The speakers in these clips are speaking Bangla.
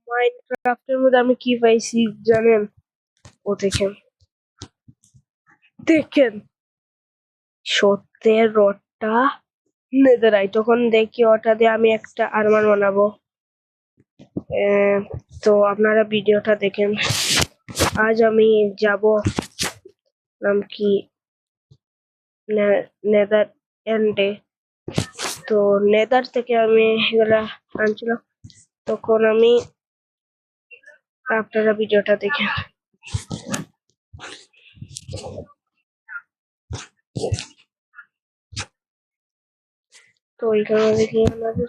মাইনক্রাফটের মধ্যে আমি কি পাইছি জানেন? ও দেখেন, দেখেন সত্যের রডটা নেদারাই। তখন দেখি ওটা দিয়ে আমি একটা আর্মার বানাবো। তো আপনারা ভিডিওটা দেখেন। আজ আমি যাব নাম কি নেদার এন্ডে। তো নেদার থেকে আমি এগুলা আনছিলাম। তখন আমি আপনারা ভিডিওটা দেখেন। তো এখানে দেখি আমাদের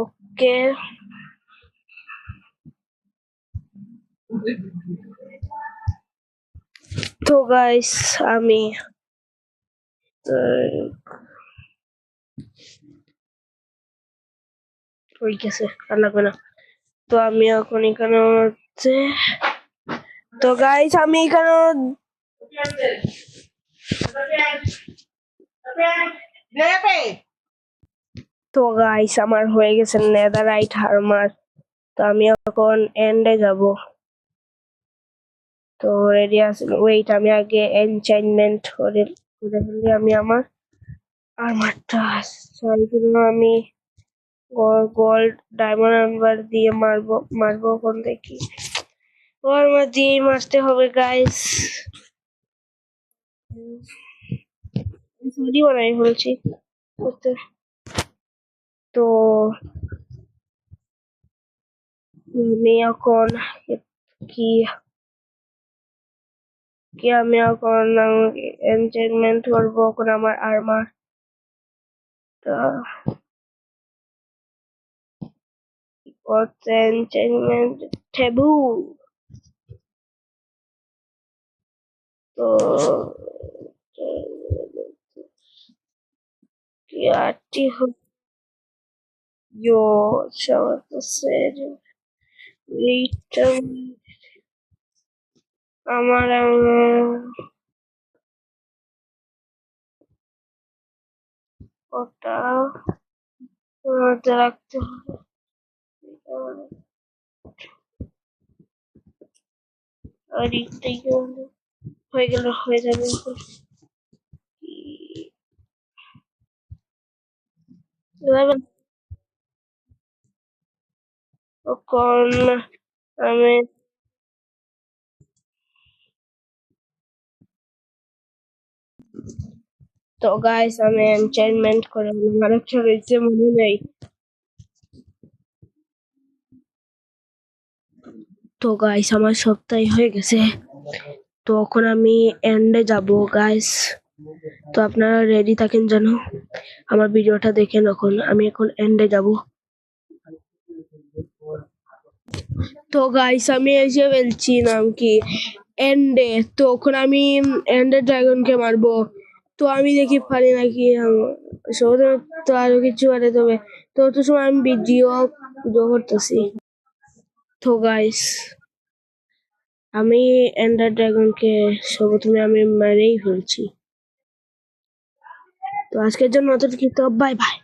ওকে, তো গাইস আমি হয়ে গেছে, আর লাগবে না। তো আমি এখন এখানে হচ্ছে, তো গাইস আমি এখানে তো গাইস আমার হয়ে গেছে নেদারাইট আর্মার। তো আমি এখন এন্ডে যাব। তো রেডি আছে, ওয়েট আমি আগে এনচেইনমেন্ট করে ফেলি আমি আমার আর্মারটা। সেই জন্য আমি গোল্ড ডায়মন্ড আর্মার দিয়ে মারবো কোন দেখি। আর্মার দিয়েই মারতে হবে গাইস। সরি বানাই বলছি করতে। তো আমি এখন কি কি আমি এখন এনচেইনমেন্ট করবো এখন আমার আর্মার। What's enchantment taboo? तो criati yo চালাতে এইটা আমার ওটা মধ্যে রাখতে হবে। আর এইটাই হয়ে গেল, হয়ে যাবে এখন। এখন আমি তো গাইস আমি এনচেইনমেন্ট করে আমার একটা রয়েছে মনে নেই। তো গাইস আমার সপ্তাহে হয়ে গেছে। তো এখন আমি এন্ডে যাব গাইস। তো আপনারা রেডি থাকেন যেন আমার ভিডিওটা দেখেন। এখন আমি এখন এন্ডে যাব। তো গাইস আমি এসে ফেলছি নাম কি এন্ডে। তো এখন আমি এন্ডে ড্রাগনকে মারবো। তো আমি দেখি পারি নাকি তো আরো কিছু পারে তবে তো তো সময় আমি ভিডিও করতেছি। তো গাইস আমি এন্ডার ড্রাগনকে সর্বপ্রথমে আমি মেরেই ফেলছি। তো আজকের জন্য অতটুকু, তো বাই বাই।